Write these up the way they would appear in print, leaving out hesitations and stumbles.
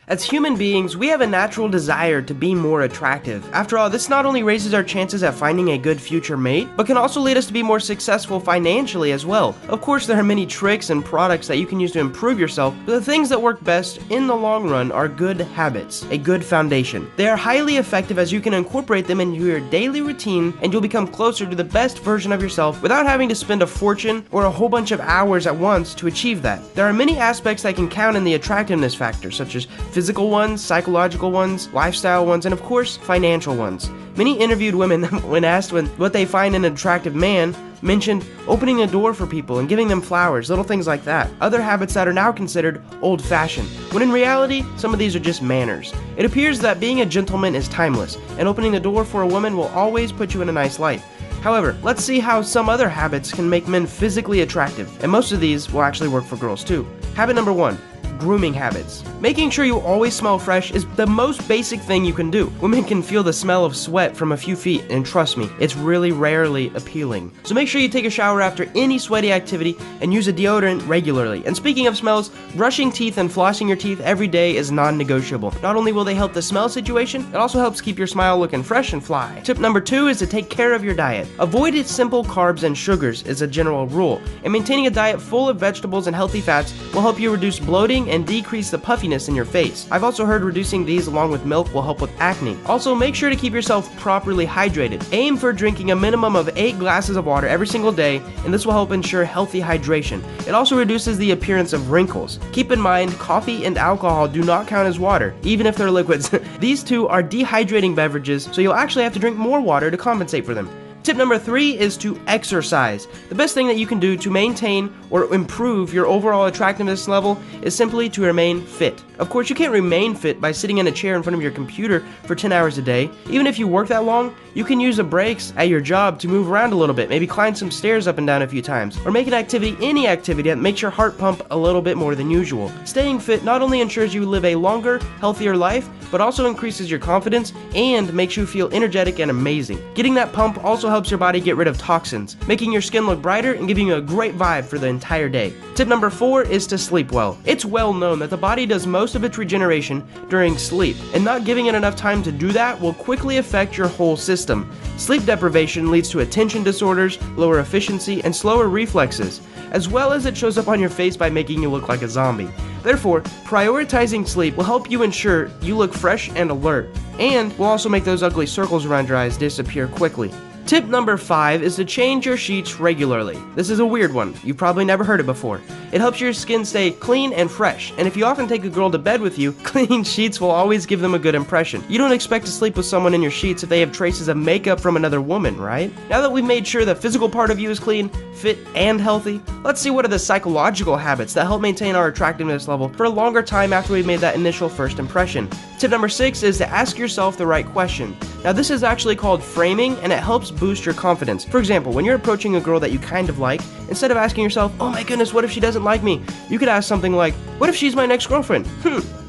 As human beings, we have a natural desire to be more attractive. After all, this not only raises our chances at finding a good future mate, but can also lead us to be more successful financially as well. Of course, there are many tricks and products that you can use to improve yourself, but the things that work best in the long run are good habits, a good foundation. They are highly effective as you can incorporate them into your daily routine, and you'll become closer to the best version of yourself without having to spend a fortune or a whole bunch of hours at once to achieve that. There are many aspects that can count in the attractiveness factor, such as physical ones, psychological ones, lifestyle ones, and of course, financial ones. Many interviewed women, when asked what they find in an attractive man, mentioned opening a door for people and giving them flowers, little things like that. Other habits that are now considered old-fashioned, when in reality, some of these are just manners. It appears that being a gentleman is timeless, and opening the door for a woman will always put you in a nice light. However, let's see how some other habits can make men physically attractive, and most of these will actually work for girls too. Habit number 1. Grooming habits. Making sure you always smell fresh is the most basic thing you can do. Women can feel the smell of sweat from a few feet, and trust me, it's really rarely appealing. So make sure you take a shower after any sweaty activity and use a deodorant regularly. And speaking of smells, brushing teeth and flossing your teeth every day is non-negotiable. Not only will they help the smell situation, it also helps keep your smile looking fresh and fly. Tip number 2 is to take care of your diet. Avoid simple carbs and sugars is a general rule, and maintaining a diet full of vegetables and healthy fats will help you reduce bloating and decrease the puffiness in your face. I've also heard reducing these along with milk will help with acne. Also, make sure to keep yourself properly hydrated. Aim for drinking a minimum of 8 glasses of water every single day, and this will help ensure healthy hydration. It also reduces the appearance of wrinkles. Keep in mind, coffee and alcohol do not count as water, even if they're liquids. These two are dehydrating beverages, so you'll actually have to drink more water to compensate for them. Tip number 3 is to exercise. The best thing that you can do to maintain or improve your overall attractiveness level is simply to remain fit. Of course, you can't remain fit by sitting in a chair in front of your computer for 10 hours a day. Even if you work that long, you can use the breaks at your job to move around a little bit, maybe climb some stairs up and down a few times, or make an activity, any activity that makes your heart pump a little bit more than usual. Staying fit not only ensures you live a longer, healthier life, but also increases your confidence and makes you feel energetic and amazing. Getting that pump also helps your body get rid of toxins, making your skin look brighter and giving you a great vibe for the entire day. Tip number 4 is to sleep well. It's well known that the body does most of its regeneration during sleep, and not giving it enough time to do that will quickly affect your whole system. Sleep deprivation leads to attention disorders, lower efficiency, and slower reflexes, as well as it shows up on your face by making you look like a zombie. Therefore, prioritizing sleep will help you ensure you look fresh and alert, and will also make those ugly circles around your eyes disappear quickly. Tip number 5 is to change your sheets regularly. This is a weird one. You've probably never heard it before. It helps your skin stay clean and fresh, and if you often take a girl to bed with you, clean sheets will always give them a good impression. You don't expect to sleep with someone in your sheets if they have traces of makeup from another woman, right? Now that we've made sure the physical part of you is clean, fit, and healthy, let's see what are the psychological habits that help maintain our attractiveness level for a longer time after we've made that initial first impression. Tip number 6 is to ask yourself the right question. Now this is actually called framing, and it helps boost your confidence. For example, when you're approaching a girl that you kind of like, instead of asking yourself, oh my goodness, what if she doesn't like me? You could ask something like, what if she's my next girlfriend?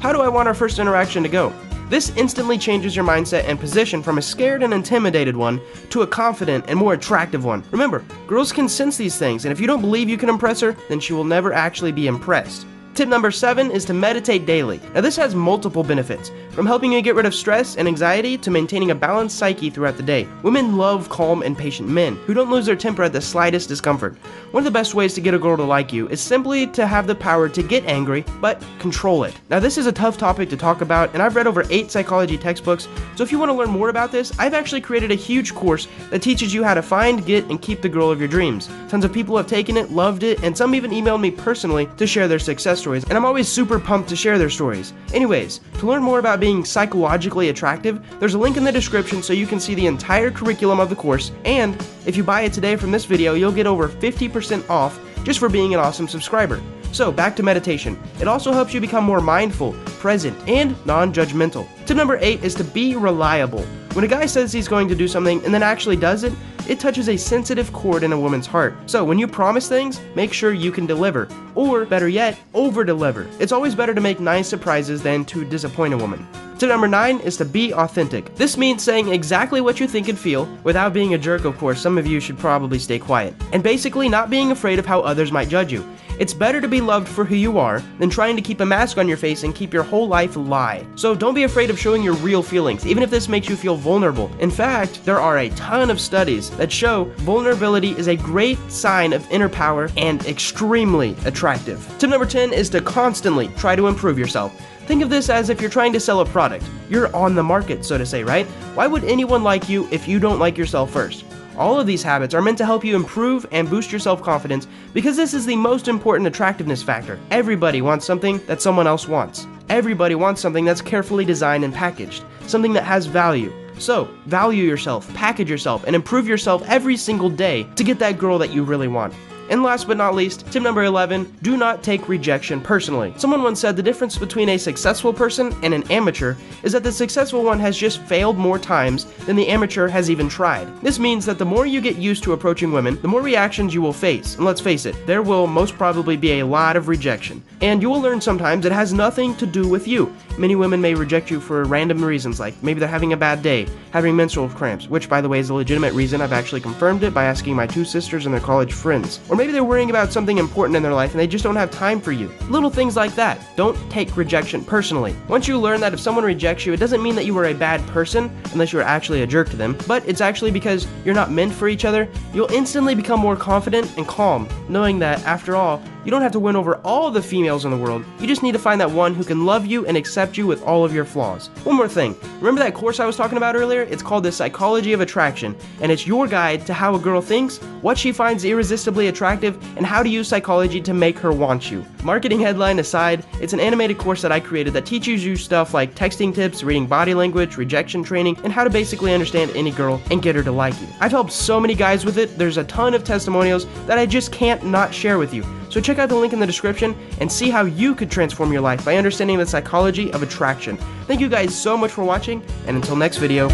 How do I want our first interaction to go? This instantly changes your mindset and position from a scared and intimidated one to a confident and more attractive one. Remember, girls can sense these things, and if you don't believe you can impress her, then she will never actually be impressed. Tip number 7 is to meditate daily. Now this has multiple benefits, from helping you get rid of stress and anxiety to maintaining a balanced psyche throughout the day. Women love calm and patient men who don't lose their temper at the slightest discomfort. One of the best ways to get a girl to like you is simply to have the power to get angry, but control it. Now this is a tough topic to talk about, and I've read over 8 psychology textbooks, so if you want to learn more about this, I've actually created a huge course that teaches you how to find, get, and keep the girl of your dreams. Tons of people have taken it, loved it, and some even emailed me personally to share their success stories, and I'm always super pumped to share their stories. Anyways, to learn more about being psychologically attractive, there's a link in the description so you can see the entire curriculum of the course, and if you buy it today from this video, you'll get over 50% off just for being an awesome subscriber. So back to meditation. It also helps you become more mindful, present, and non-judgmental. Tip number 8 is to be reliable. When a guy says he's going to do something and then actually does it, it touches a sensitive chord in a woman's heart. So when you promise things, make sure you can deliver. Or, better yet, over-deliver. It's always better to make nice surprises than to disappoint a woman. Tip number 9 is to be authentic. This means saying exactly what you think and feel, without being a jerk, of course. Some of you should probably stay quiet. And basically not being afraid of how others might judge you. It's better to be loved for who you are than trying to keep a mask on your face and keep your whole life a lie. So don't be afraid of showing your real feelings, even if this makes you feel vulnerable. In fact, there are a ton of studies that show vulnerability is a great sign of inner power and extremely attractive. Tip number 10 is to constantly try to improve yourself. Think of this as if you're trying to sell a product. You're on the market, so to say, right? Why would anyone like you if you don't like yourself first? All of these habits are meant to help you improve and boost your self-confidence because this is the most important attractiveness factor. Everybody wants something that someone else wants. Everybody wants something that's carefully designed and packaged, something that has value. So, value yourself, package yourself, and improve yourself every single day to get that girl that you really want. And last but not least, tip number 11, do not take rejection personally. Someone once said the difference between a successful person and an amateur is that the successful one has just failed more times than the amateur has even tried. This means that the more you get used to approaching women, the more reactions you will face. And let's face it, there will most probably be a lot of rejection. And you will learn sometimes it has nothing to do with you. Many women may reject you for random reasons, like maybe they're having a bad day, having menstrual cramps, which by the way is a legitimate reason. I've actually confirmed it by asking my 2 sisters and their college friends. Or maybe they're worrying about something important in their life and they just don't have time for you. Little things like that. Don't take rejection personally. Once you learn that if someone rejects you, it doesn't mean that you are a bad person, unless you're actually a jerk to them, but it's actually because you're not meant for each other, you'll instantly become more confident and calm, knowing that, after all, you don't have to win over all the females in the world, you just need to find that one who can love you and accept you with all of your flaws. One more thing, remember that course I was talking about earlier? It's called The Psychology of Attraction, and it's your guide to how a girl thinks, what she finds irresistibly attractive, and how to use psychology to make her want you. Marketing headline aside, it's an animated course that I created that teaches you stuff like texting tips, reading body language, rejection training, and how to basically understand any girl and get her to like you. I've helped so many guys with it, there's a ton of testimonials that I just can't not share with you. So check out the link in the description and see how you could transform your life by understanding the psychology of attraction. Thank you guys so much for watching, and until next video,